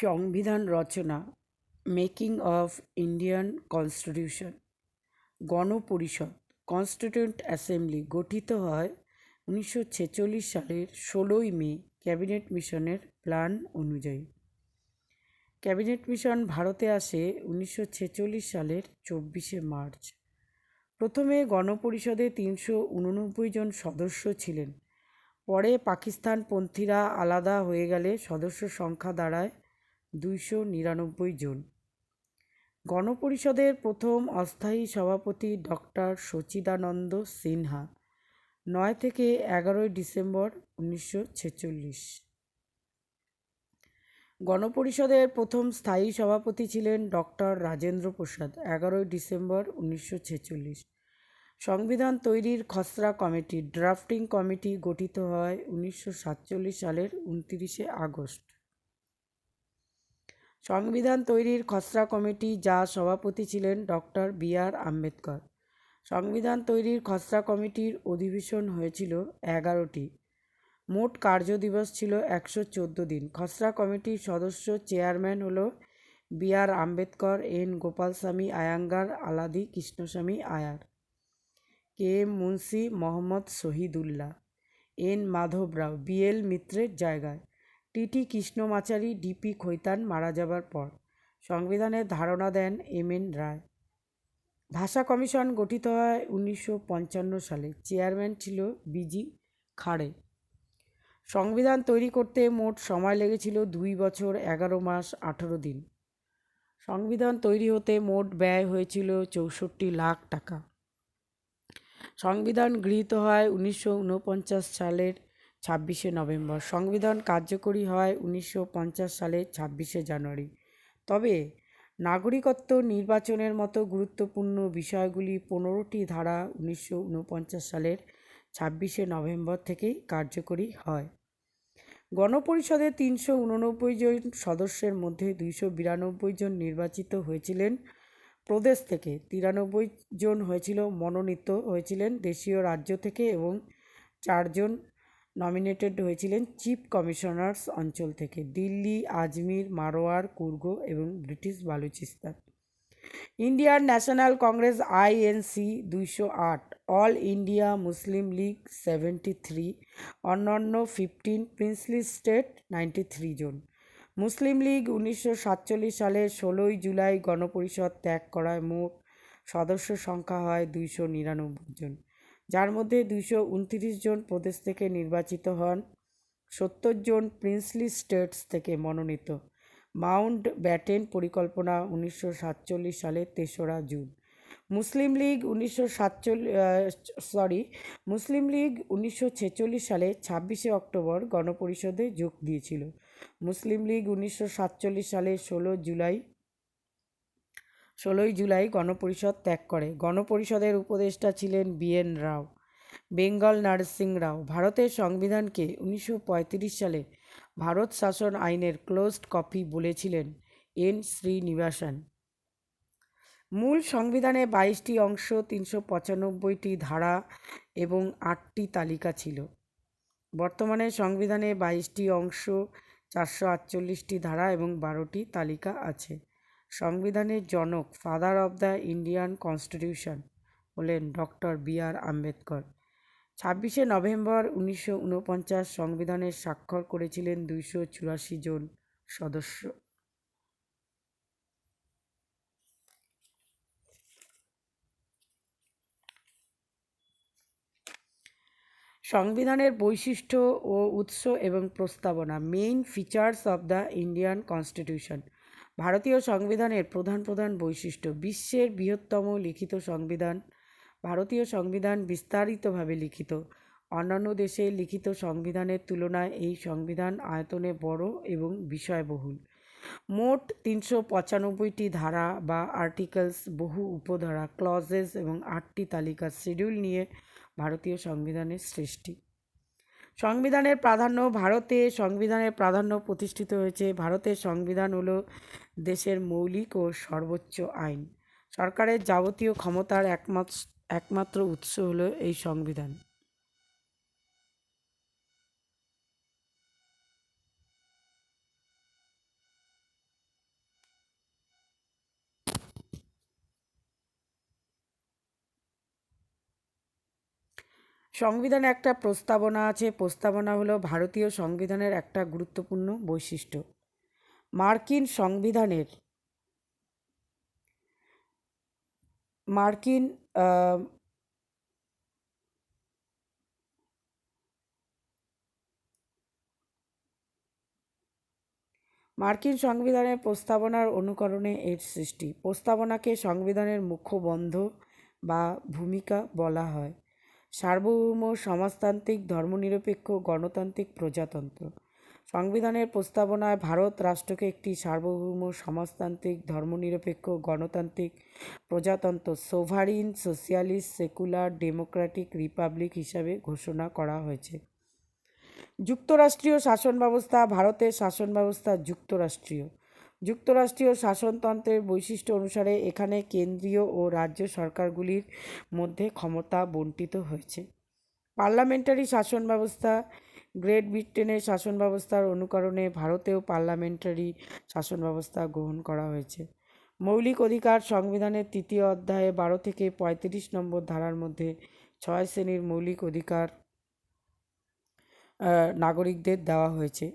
সংবিধান রচনা, making of Indian constitution. গণপরিষদ, কনস্টিটিউয়েন্ট অ্যাসেম্বলি গঠিত হয় 1946 সালের 16ই মে ক্যাবিনেট মিশনের প্ল্যান অনুযায়ী। ক্যাবিনেট মিশন ভারতে আসে 1946 সালের 24শে মার্চ। প্রথমে গণপরিষদে 389 জন সদস্য ছিলেন। পরে পাকিস্তানপন্থীরা আলাদা হয়ে গেলে সদস্য সংখ্যা দাঁড়ায় 299 জন। গণপরিষদের প্রথম অস্থায়ী সভাপতি ডক্টর সচিদানন্দ সিনহা, 9 থেকে 11 ডিসেম্বর 1946। গণপরিষদের প্রথম স্থায়ী সভাপতি ছিলেন ডক্টর রাজেন্দ্র প্রসাদ, 11 ডিসেম্বর 1946। সংবিধান তৈরির খসড়া কমিটি, ড্রাফটিং কমিটি গঠিত হয় 1947 সালের 29শে আগস্ট। সংবিধান তৈরির খসড়া কমিটি, যার সভাপতি ছিলেন ডক্টর বি.আর. আম্বেদকর। সংবিধান তৈরির খসড়া কমিটির অধিবেশন হয়েছিল 11টি। মোট কার্যদিবস ছিল 114 দিন। খসড়া কমিটির সদস্য চেয়ারম্যান হল B R. Ambedkar, N. Gopalaswami Ayyangar, Alladi Krishnaswami Iyer, K M Munshi, Mohammad Shahidullah, N. Madhav Rao B L. মিত্রের জায়গায়, টি.টি. কৃষ্ণমাচারী, ডি.পি. খৈতান মারা যাবার পর সংবিধানের ধারণা দেন এম.এন. রায়। ভাষা কমিশন গঠিত হয় 1955 সালে। চেয়ারম্যান ছিল বি.জি. খাড়ে। সংবিধান তৈরি করতে মোট সময় লেগেছিল 2 বছর 11 মাস 18 দিন। সংবিধান তৈরি হতে মোট ব্যয় হয়েছিল 64 লাখ টাকা। সংবিধান গৃহীত হয় 1949 সালের 26শে নভেম্বর। সংবিধান কার্যকরী হয় 1950 সালের 26শে জানুয়ারি। তবে নাগরিকত্ব নির্বাচনের মতো গুরুত্বপূর্ণ বিষয়গুলি 15টি ধারা 1949 সালের 26শে নভেম্বর থেকেই কার্যকরী হয়। গণপরিষদের 389 জন সদস্যের মধ্যে 292 জন নির্বাচিত হয়েছিলেন প্রদেশ থেকে, 93 জন মনোনীত হয়েছিলেন দেশীয় রাজ্য থেকে এবং 4 জন নমিনেটেড হয়েছিলেন চিফ কমিশনার্স অঞ্চল থেকে, দিল্লি, আজমির, মারোয়ার, কুর্গ এবং British Balochistan. Indian national Congress INC 208, all India Muslim League 73, অন্যান্য 15, প্রিন্সলি স্টেট 93 জন। মুসলিম লীগ 1947 সালের 16ই জুলাই গণপরিষদ ত্যাগ করায় মোট সদস্য সংখ্যা হয় 299 জন, যার মধ্যে 229 জন প্রদেশ থেকে নির্বাচিত হন, 70 জন প্রিন্সলি স্টেটস থেকে মনোনীত। মাউন্ট ব্যাটেন পরিকল্পনা 1947 সালের 3রা জুন। মুসলিম লীগ 1946 সালে 26শে অক্টোবর গণপরিষদে যোগ দিয়েছিল। মুসলিম লীগ 1947 সালের 16ই জুলাই গণপরিষদ ত্যাগ করে। গণপরিষদের উপদেষ্টা ছিলেন বি.এন. রাও, বেঙ্গল নরসিং রাও। ভারতের সংবিধানকে 1935 সালে ভারত শাসন আইনের ক্লোজড কপি বলেছিলেন এন. শ্রীনিবাসন। মূল সংবিধানে 22টি অংশ, 395টি ধারা এবং 8টি তালিকা ছিল। বর্তমানে সংবিধানে 22টি অংশ, 448টি ধারা এবং 12টি তালিকা আছে। সংবিধানের জনক, father of the Indian constitution হলেন ডক্টর বি.আর. আম্বেদকর। 26শে নভেম্বর 1949 সংবিধানের স্বাক্ষর করেছিলেন 284 জন সদস্য। সংবিধানের বৈশিষ্ট্য ও উৎস এবং প্রস্তাবনা, main features of the Indian constitution. ভারতীয় সংবিধানের প্রধান প্রধান বৈশিষ্ট্য: বিশ্বের বৃহত্তম লিখিত সংবিধান। ভারতীয় সংবিধান বিস্তারিতভাবে লিখিত। অন্যান্য দেশের লিখিত সংবিধানের তুলনায় এই সংবিধান আয়তনে বড় এবং বিষয়বহুল। মোট 395টি ধারা বা আর্টিকেলস, বহু উপধারা, ক্লজেস এবং 8টি তালিকা শিডিউল নিয়ে ভারতীয় সংবিধানের সৃষ্টি। সংবিধানের প্রাধান্য। ভারতে সংবিধানের প্রাধান্য প্রতিষ্ঠিত হয়েছে। ভারতের সংবিধান হলো দেশের মৌলিক ও সর্বোচ্চ আইন। সরকারের যাবতীয় ক্ষমতার একমাত্র উৎস হলো এই সংবিধান। সংবিধানে একটা প্রস্তাবনা আছে। প্রস্তাবনা হলো ভারতীয় সংবিধানের একটা গুরুত্বপূর্ণ বৈশিষ্ট্য। মার্কিন সংবিধানের মার্কিন আহ, মার্কিন সংবিধানের প্রস্তাবনার অনুকরণে এর সৃষ্টি। প্রস্তাবনাকে সংবিধানের মুখ্য বন্ধ বা ভূমিকা বলা হয়। সার্বভৌম, সমাজতান্ত্রিক, ধর্মনিরপেক্ষ, গণতান্ত্রিক, প্রজাতন্ত্র। সংবিধানের প্রস্তাবনায় ভারত রাষ্ট্রকে একটি সার্বভৌম, সমাজতান্ত্রিক, ধর্মনিরপেক্ষ, গণতান্ত্রিক, প্রজাতন্ত্র, sovereign, socialist, secular, democratic Republic হিসাবে ঘোষণা করা হয়েছে। যুক্তরাষ্ট্রীয় শাসন ব্যবস্থা। ভারতের শাসন ব্যবস্থা যুক্তরাষ্ট্রীয়। যুক্তরাষ্ট্রীয় শাসনতন্ত্রের বৈশিষ্ট্য অনুসারে এখানে কেন্দ্রীয় ও রাজ্য সরকারগুলির মধ্যে ক্ষমতা বণ্টিত হয়েছে। পার্লামেন্টারি শাসন ব্যবস্থা। গ্রেট ব্রিটেনের শাসন ব্যবস্থার অনুকরণে ভারতেও পার্লামেন্টারি শাসন ব্যবস্থা গ্রহণ করা হয়েছে। মৌলিক অধিকার। সংবিধানের ৩য় অধ্যায়ে ১২ থেকে ৩৫ নম্বর ধারার মধ্যে ৬ শ্রেণীর মৌলিক অধিকার নাগরিকদের দেওয়া হয়েছে।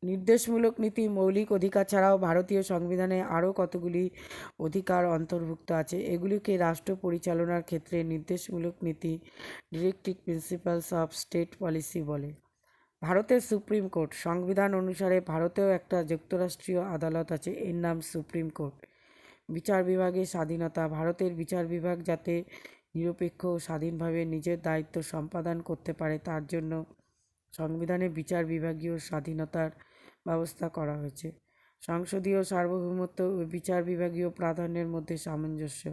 নির্দেশমূলক নীতি। মৌলিক অধিকার ছাড়াও ভারতীয় সংবিধানে আরও কতগুলি অধিকার অন্তর্ভুক্ত আছে। এগুলিকে রাষ্ট্র পরিচালনার ক্ষেত্রে নির্দেশমূলক নীতি, directive principles of state policy বলে। ভারতের সুপ্রিম কোর্ট। সংবিধান অনুসারে ভারতেও একটা যুক্তরাষ্ট্রীয় আদালত আছে, এর নাম সুপ্রিম কোর্ট। বিচার বিভাগের স্বাধীনতা। ভারতের বিচার বিভাগ যাতে নিরপেক্ষ ও স্বাধীনভাবে নিজের দায়িত্ব সম্পাদন করতে পারে তার জন্য সংবিধানে বিচার বিভাগীয় স্বাধীনতার ব্যবস্থা করা হয়েছে। সংসদীয় সার্বভৌমত্ব ও বিচার বিভাগীয় প্রাধান্যের মধ্যে সামঞ্জস্য।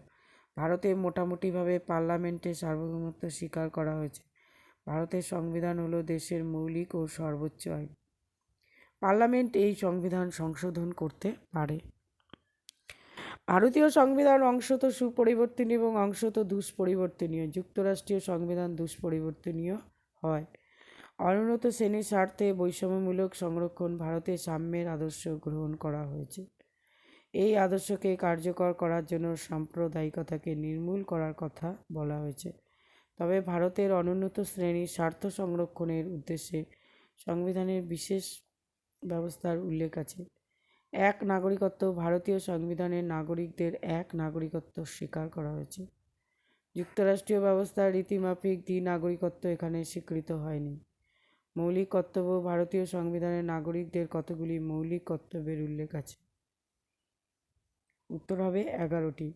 ভারতে মোটামুটিভাবে পার্লামেন্টের সার্বভৌমত্ব স্বীকার করা হয়েছে। ভারতের সংবিধান হলো দেশের মৌলিক ও সর্বোচ্চ আইন। পার্লামেন্ট এই সংবিধান সংশোধন করতে পারে। ভারতীয় সংবিধান অংশত সুপরিবর্তনীয় এবং অংশত দুষ্পরিবর্তনীয়। যুক্তরাষ্ট্রীয় সংবিধান দুষ্পরিবর্তনীয় হয়। অনুন্নত শ্রেণীর স্বার্থে বৈষম্যমূলক সংরক্ষণ। ভারতে সাম্যের আদর্শ গ্রহণ করা হয়েছে। এই আদর্শকে কার্যকর করার জন্য সাম্প্রদায়িকতাকে নির্মূল করার কথা বলা হয়েছে। তবে ভারতের অনুন্নত শ্রেণীর স্বার্থ সংরক্ষণের উদ্দেশ্যে সংবিধানের বিশেষ ব্যবস্থার উল্লেখ আছে। এক নাগরিকত্ব। ভারতীয় সংবিধানে নাগরিকদের এক নাগরিকত্ব স্বীকার করা হয়েছে। যুক্তরাষ্ট্রীয় ব্যবস্থার রীতিমাফিক দ্বি-নাগরিকত্ব এখানে স্বীকৃত হয়নি। মৌলিক কর্তব্য। ভারতীয় সংবিধানে নাগরিকদের কতগুলি মৌলিক কর্তব্যের উল্লেখ আছে? উত্তর হবে 11টি।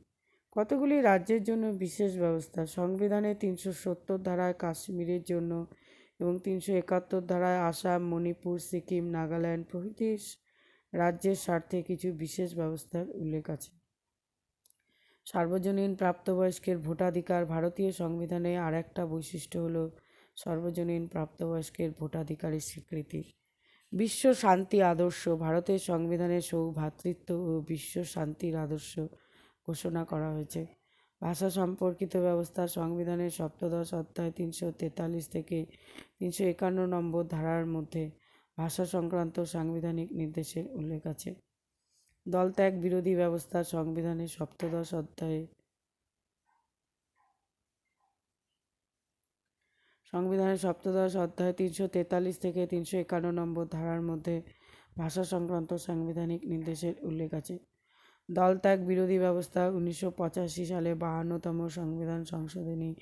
কতগুলি রাজ্যের জন্য বিশেষ ব্যবস্থা। সংবিধানে 370 ধারায় কাশ্মীরের জন্য এবং 371 ধারায় আসাম, মণিপুর, সিকিম, নাগাল্যান্ড প্রভৃতি রাজ্যের স্বার্থে কিছু বিশেষ ব্যবস্থার উল্লেখ আছে। সার্বজনীন প্রাপ্তবয়স্কের ভোটাধিকার। ভারতীয় সংবিধানে আর একটা বৈশিষ্ট্য হল সার্বজনীন প্রাপ্তবয়স্কের ভোটাধিকারের স্বীকৃতি। বিশ্ব শান্তি আদর্শ। ভারতের সংবিধানে সৌভ্রাতৃত্ব ও বিশ্ব শান্তির আদর্শ ঘোষণা করা হয়েছে। ভাষা সম্পর্কিত ব্যবস্থা। সংবিধানের সপ্তদশ অধ্যায় 343 থেকে 351 নম্বর ধারার মধ্যে ভাষা সংক্রান্ত সাংবিধানিক নির্দেশের উল্লেখ আছে। দলত্যাগ বিরোধী ব্যবস্থা। সংবিধানের সপ্তদশ অধ্যায়ে 343 থেকে 351 নম্বর ধারার মধ্যে ভাষা সংক্রান্ত সাংবিধানিক নির্দেশের উল্লেখ আছে। দলত্যাগ বিরোধী ব্যবস্থা। 1985 সালে 52তম সংবিধান সংশোধনী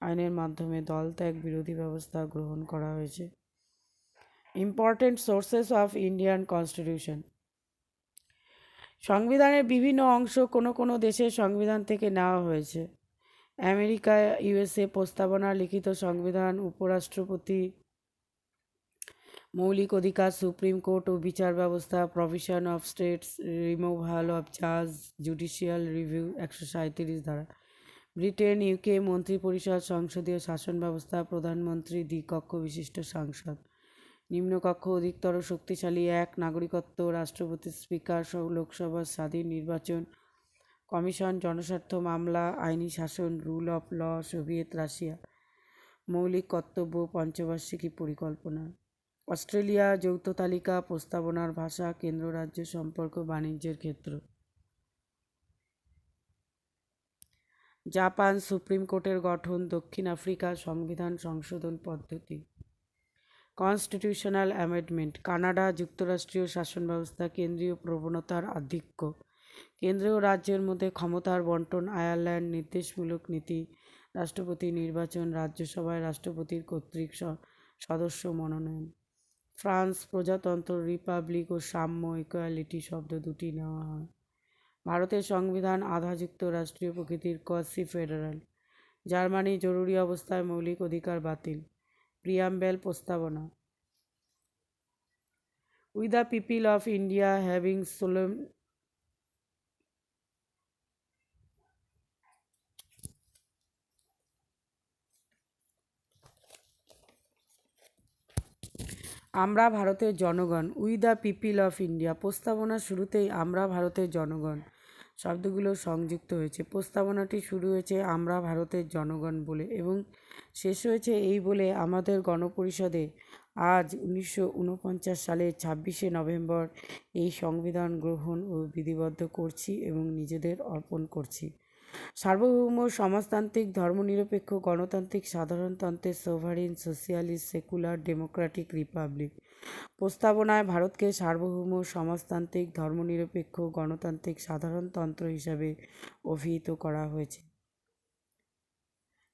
আইনের মাধ্যমে দলত্যাগ বিরোধী ব্যবস্থা গ্রহণ করা হয়েছে। Important sources of Indian constitution. সংবিধানের বিভিন্ন অংশ কোনো কোনো দেশের সংবিধান থেকে নেওয়া হয়েছে। আমেরিকা, ইউএসএ প্রস্তাবনা, লিখিত সংবিধান, উপরাষ্ট্রপতি, মৌলিক অধিকার, সুপ্রিম কোর্ট ও বিচার ব্যবস্থা, provision of states, removal of জাজ, জুডিশিয়াল রিভিউ 137 ধারা। ব্রিটেন, ইউকে, মন্ত্রিপরিষদ, সংসদীয় শাসন ব্যবস্থা, প্রধানমন্ত্রী, দ্বিকক্ষ বিশিষ্ট সংসদ। নিম্নকক্ষ অধিকতর শক্তিশালী। এক নাগরিকত্ব। রাষ্ট্রপতি, স্পিকার, লোকসভার স্বাধীন নির্বাচন, কমিশন, জনস্বার্থ মামলা, আইনি শাসন, rule of law, Soviet Russia. মৌলিক কর্তব্য, পঞ্চবার্ষিকী পরিকল্পনা। অস্ট্রেলিয়া, যৌথ তালিকা, প্রস্তাবনার ভাষা, কেন্দ্র রাজ্য সম্পর্ক, বাণিজ্যের ক্ষেত্র। জাপান সুপ্রিম কোর্টের গঠন, দক্ষিণ আফ্রিকা সংবিধান সংশোধন পদ্ধতি। কনস্টিটিউশনাল অ্যামেন্ডমেন্ট, কানাডা যুক্তরাষ্ট্রীয় শাসন ব্যবস্থা, কেন্দ্রীয় প্রবণতার আধিক্য, কেন্দ্র ও রাজ্যের মধ্যে ক্ষমতার বন্টন, আয়ারল্যান্ড নির্দেশমূলক নীতি, রাষ্ট্রপতি নির্বাচন, রাজ্যসভায় রাষ্ট্রপতির কর্তৃক সদস্য মনোনয়ন। ফ্রান্স প্রজাতন্ত্র, রিপাবলিক ও সাম্য ইকুয়ালিটি শব্দ দুটি নেওয়া হয়। ভারতের সংবিধান আধা যুক্তরাষ্ট্রীয় প্রকৃতির, কোয়াসি ফেডারাল। জার্মানি জরুরি অবস্থায় মৌলিক অধিকার বাতিল। প্রিয়াম্বেল প্রস্তাবনা। We the people of India having solemn আমরা ভারতের জনগণ, we the people of India. প্রস্তাবনার শুরুতেই আমরা ভারতের জনগণ শব্দগুলো সংযুক্ত হয়েছে। প্রস্তাবনাটি শুরু হয়েছে আমরা ভারতের জনগণ বলে এবং শেষ হয়েছে এই বলে আমাদের গণপরিষদে আজ 1949 সালের 26শে নভেম্বর এই সংবিধান গ্রহণ ও বিধিবদ্ধ করছি এবং নিজেদের অর্পণ করছি। সার্বভৌম সমাজতান্ত্রিক ধর্মনিরপেক্ষ গণতান্ত্রিক সাধারণতন্ত্রের sovereign socialist secular democratic republic. প্রস্তাবনায় ভারতকে সার্বভৌম সমাজতান্ত্রিক ধর্মনিরপেক্ষ গণতান্ত্রিক সাধারণতন্ত্র হিসাবে অভিহিত করা হয়েছে।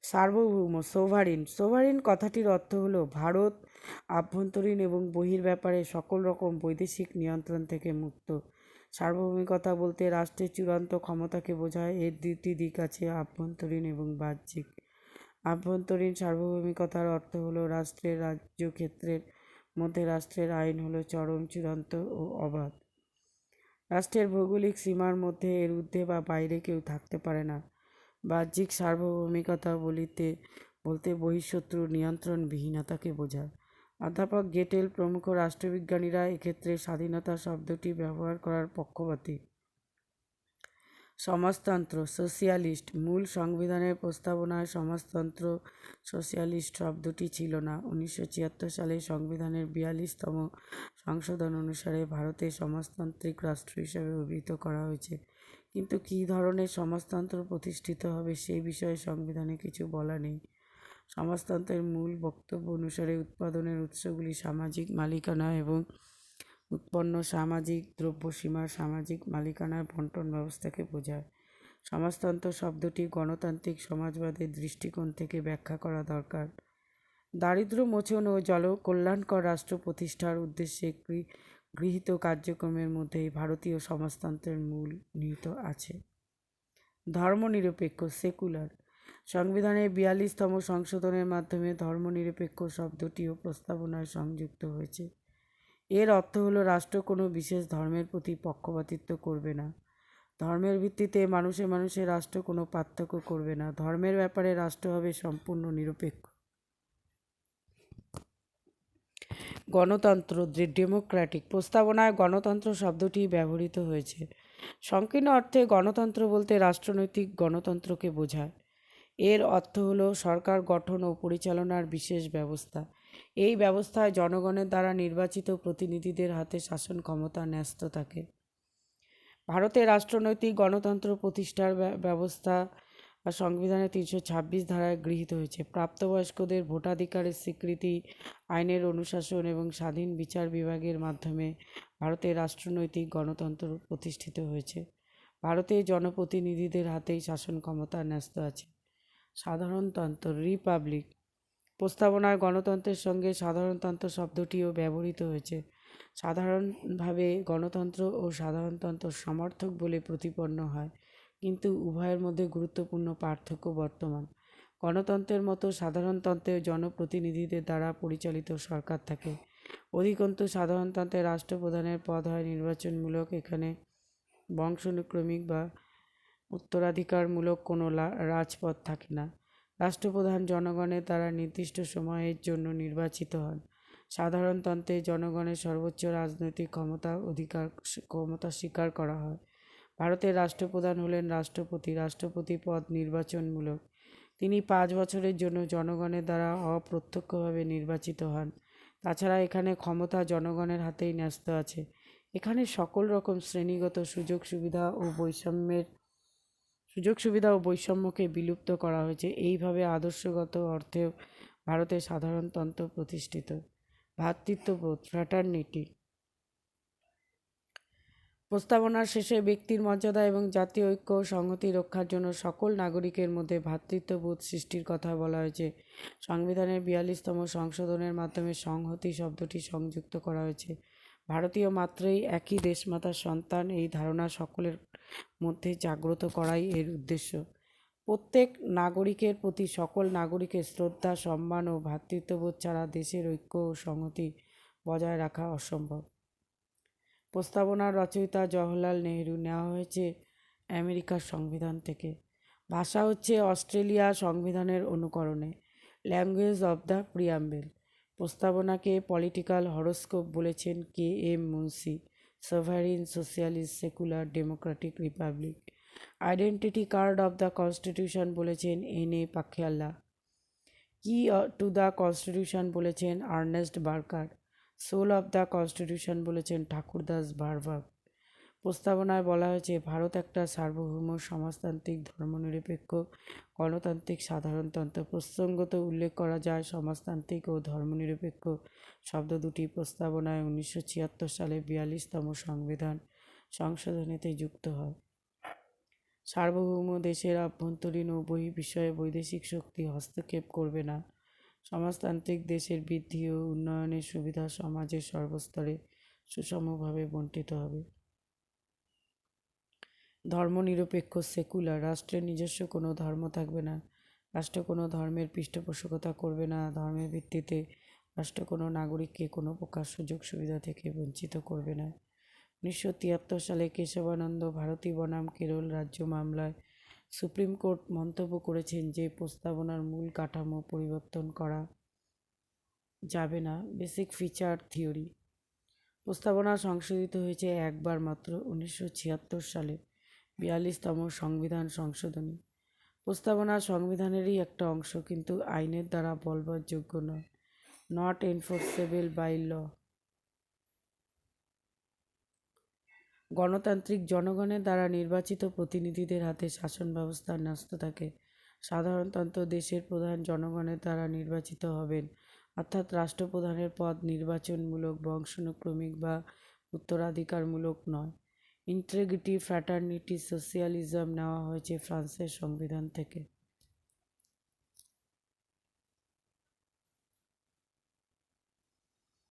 সার্বভৌম, সোভারিন। সোভারিন কথাটির অর্থ হলো ভারত আভ্যন্তরীণ এবং বহির ব্যাপারে সকল রকম বৈদেশিক নিয়ন্ত্রণ থেকে মুক্ত। সার্বভৌমিকতা বলতে রাষ্ট্রের চূড়ান্ত ক্ষমতাকে বোঝায়। এর দুটি দিক আছে, আভ্যন্তরীণ এবং বাহ্যিক। আভ্যন্তরীণ সার্বভৌমিকতার অর্থ হলো রাষ্ট্রের রাজ্য ক্ষেত্রের মধ্যে রাষ্ট্রের আইন হলো চরম, চূড়ান্ত ও অবাধ। রাষ্ট্রের ভৌগোলিক সীমার মধ্যে এর ঊর্ধ্বে বা বাইরে কেউ থাকতে পারে না। বাহ্যিক সার্বভৌমিকতা বলতে বহিঃশত্রুর নিয়ন্ত্রণবিহীনতাকে বোঝায়। অধ্যাপক গেটেল প্রমুখ রাষ্ট্রবিজ্ঞানীরা এক্ষেত্রে স্বাধীনতা শব্দটি ব্যবহার করার পক্ষপাতী। সমাজতন্ত্র, সোশিয়ালিস্ট। মূল সংবিধানের প্রস্তাবনায় সমাজতন্ত্র সোশিয়ালিস্ট শব্দটি ছিল না। 1976 সালে সংবিধানের 42তম সংশোধন অনুসারে ভারতে সমাজতান্ত্রিক রাষ্ট্র হিসাবে অভিহিত করা হয়েছে, কিন্তু কী ধরনের সমাজতন্ত্র প্রতিষ্ঠিত হবে সেই বিষয়ে সংবিধানে কিছু বলা নেই। সমাজতন্ত্রের মূল বক্তব্য অনুসারে উৎপাদনের উৎসগুলি সামাজিক মালিকানা এবং উৎপন্ন সামাজিক দ্রব্যসীমার সামাজিক মালিকানার বণ্টন ব্যবস্থাকে বোঝায়। সমাজতন্ত্র শব্দটি গণতান্ত্রিক সমাজবাদের দৃষ্টিকোণ থেকে ব্যাখ্যা করা দরকার। দারিদ্র্য মোচন ও জনকল্যাণকর রাষ্ট্র প্রতিষ্ঠার উদ্দেশ্যে গৃহীত কার্যক্রমের মধ্যেই ভারতীয় সমাজতন্ত্রের মূল নিহিত আছে। ধর্মনিরপেক্ষ, সেকুলার। সংবিধানের 42তম সংশোধনের মাধ্যমে ধর্মনিরপেক্ষ শব্দটিও প্রস্তাবনায় সংযুক্ত হয়েছে। এর অর্থ হলো রাষ্ট্র কোনো বিশেষ ধর্মের প্রতি পক্ষপাতিত্ব করবে না। ধর্মের ভিত্তিতে মানুষে মানুষে রাষ্ট্র কোনো পার্থক্য করবে না। ধর্মের ব্যাপারে রাষ্ট্র হবে সম্পূর্ণ নিরপেক্ষ। গণতন্ত্র, ডেমোক্রেটিক। প্রস্তাবনায় গণতন্ত্র শব্দটি ব্যবহৃত হয়েছে। সংকীর্ণ অর্থে গণতন্ত্র বলতে রাষ্ট্রনৈতিক গণতন্ত্রকে বোঝায়। এর অর্থ হলো সরকার গঠন ও পরিচালনার বিশেষ ব্যবস্থা। এই ব্যবস্থায় জনগণের দ্বারা নির্বাচিত প্রতিনিধিদের হাতে শাসন ক্ষমতা ন্যস্ত থাকে। ভারতে রাষ্ট্রনৈতিক গণতন্ত্র প্রতিষ্ঠার ব্যবস্থা সংবিধানের 326 ধারায় গৃহীত হয়েছে। প্রাপ্তবয়স্কদের ভোটাধিকারের স্বীকৃতি, আইনের অনুশাসন এবং স্বাধীন বিচার বিভাগের মাধ্যমে ভারতের রাষ্ট্রনৈতিক গণতন্ত্র প্রতিষ্ঠিত হয়েছে। ভারতে জনপ্রতিনিধিদের হাতেই শাসন ক্ষমতা ন্যস্ত আছে। সাধারণতন্ত্র, রিপাবলিক। প্রস্তাবনায় গণতন্ত্রের সঙ্গে সাধারণতন্ত্র শব্দটিও ব্যবহৃত হয়েছে। সাধারণভাবে গণতন্ত্র ও সাধারণতন্ত্র সমর্থক বলে প্রতিপন্ন হয়, কিন্তু উভয়ের মধ্যে গুরুত্বপূর্ণ পার্থক্য বর্তমান। গণতন্ত্রের মতো সাধারণতন্ত্রেও জনপ্রতিনিধিদের দ্বারা পরিচালিত সরকার থাকে। অধিকন্তু সাধারণতন্ত্রে রাষ্ট্রপ্রধানের পদ হয় নির্বাচনমূলক। এখানে বংশানুক্রমিক বা উত্তরাধিকারমূলক কোনো রাজপদ থাকে না। রাষ্ট্রপ্রধান জনগণের দ্বারা নির্দিষ্ট সময়ের জন্য নির্বাচিত হন। সাধারণতন্ত্রে জনগণের সর্বোচ্চ রাজনৈতিক ক্ষমতা স্বীকার করা হয়। ভারতের রাষ্ট্রপ্রধান হলেন রাষ্ট্রপতি। রাষ্ট্রপতি পদ নির্বাচনমূলক। তিনি 5 বছরের জন্য জনগণের দ্বারা অপ্রত্যক্ষভাবে নির্বাচিত হন। তাছাড়া এখানে ক্ষমতা জনগণের হাতেই ন্যস্ত আছে। এখানে সকল রকম শ্রেণীগত সুযোগ সুবিধা ও বৈষম্যের সুযোগ সুবিধা ও বৈষম্যকে বিলুপ্ত করা হয়েছে। এইভাবে আদর্শগত অর্থেও ভারতে সাধারণতন্ত্র প্রতিষ্ঠিত। ভ্রাতৃত্ববোধ, ফ্র্যাটার্নিটি। প্রস্তাবনার শেষে ব্যক্তির মর্যাদা এবং জাতীয় ঐক্য ও সংহতি রক্ষার জন্য সকল নাগরিকের মধ্যে ভ্রাতৃত্ববোধ সৃষ্টির কথা বলা হয়েছে। সংবিধানের 42তম সংশোধনের মাধ্যমে সংহতি শব্দটি সংযুক্ত করা হয়েছে। ভারতীয় মাত্রেই একই দেশমাতার সন্তান, এই ধারণা সকলের মধ্যে জাগ্রত করাই এর উদ্দেশ্য। প্রত্যেক নাগরিকের প্রতি সকল নাগরিকের শ্রদ্ধা, সম্মান ও ভ্রাতৃত্ববোধ ছাড়া দেশের ঐক্য ও সংহতি বজায় রাখা অসম্ভব। প্রস্তাবনার রচয়িতা জওহরলাল নেহরু, নেওয়া হয়েছে আমেরিকার সংবিধান থেকে। ভাষা হচ্ছে অস্ট্রেলিয়া সংবিধানের অনুকরণে। Language of the preamble. প্রস্তাবনাকে পলিটিক্যাল হরোস্কোপ বলেছেন K M Munshi. Sovereign, socialist, secular, democratic republic. Identity card of the constitution বলেছেন N A Palkhivala. Key to the constitution বলেছেন Ernest Barker. Soul of the constitution বলেছেন ঠাকুরদাস ভার্ভা। প্রস্তাবনায় বলা হয়েছে ভারত একটা সার্বভৌম সমাজতান্ত্রিক ধর্মনিরপেক্ষ গণতান্ত্রিক সাধারণতন্ত্র। প্রসঙ্গত উল্লেখ করা যায় সমাজতান্ত্রিক ও ধর্মনিরপেক্ষ শব্দ দুটি প্রস্তাবনায় 1976 সালে 42তম সংবিধান সংশোধনীতে যুক্ত হয়। সার্বভৌম দেশের আভ্যন্তরীণ ও বহির্বিষয়ে বৈদেশিক শক্তি হস্তক্ষেপ করবে না। সমাজতান্ত্রিক দেশের বৃদ্ধি ও উন্নয়নের সুবিধা সমাজের সর্বস্তরে সুষমভাবে বণ্টিত হবে। ধর্মনিরপেক্ষ, সেকুলার। রাষ্ট্রের নিজস্ব কোনো ধর্ম থাকবে না। রাষ্ট্র কোনো ধর্মের পৃষ্ঠপোষকতা করবে না। ধর্মের ভিত্তিতে রাষ্ট্র কোনো নাগরিককে কোনো প্রকার সুযোগ সুবিধা থেকে বঞ্চিত করবে না। 1973 সালে কেশবানন্দ ভারতী বনাম কেরল রাজ্য মামলায় সুপ্রিম কোর্ট মন্তব্য করেছেন যে প্রস্তাবনার মূল কাঠামো পরিবর্তন করা যাবে না। Basic feature theory. প্রস্তাবনা সংশোধিত হয়েছে একবার মাত্র, 1976 সালে 42তম সংবিধান সংশোধনী। প্রস্তাবনা সংবিধানেরই একটা অংশ, কিন্তু আইনের দ্বারা বলবৎযোগ্য নয়। Not enforceable by law. গণতান্ত্রিক জনগণের দ্বারা নির্বাচিত প্রতিনিধিদের হাতে শাসন ব্যবস্থা ন্যস্ত থাকে। সাধারণতন্ত্র দেশের প্রধান জনগণের দ্বারা নির্বাচিত হবেন, অর্থাৎ রাষ্ট্রপ্রধানের পদ নির্বাচনমূলক, বংশানুক্রমিক বা উত্তরাধিকারমূলক নয়। ইন্টিগ্রিটি, ফ্র্যাটার্নিটি, সোশ্যালিজম নেওয়া হয়েছে ফ্রান্সের সংবিধান থেকে।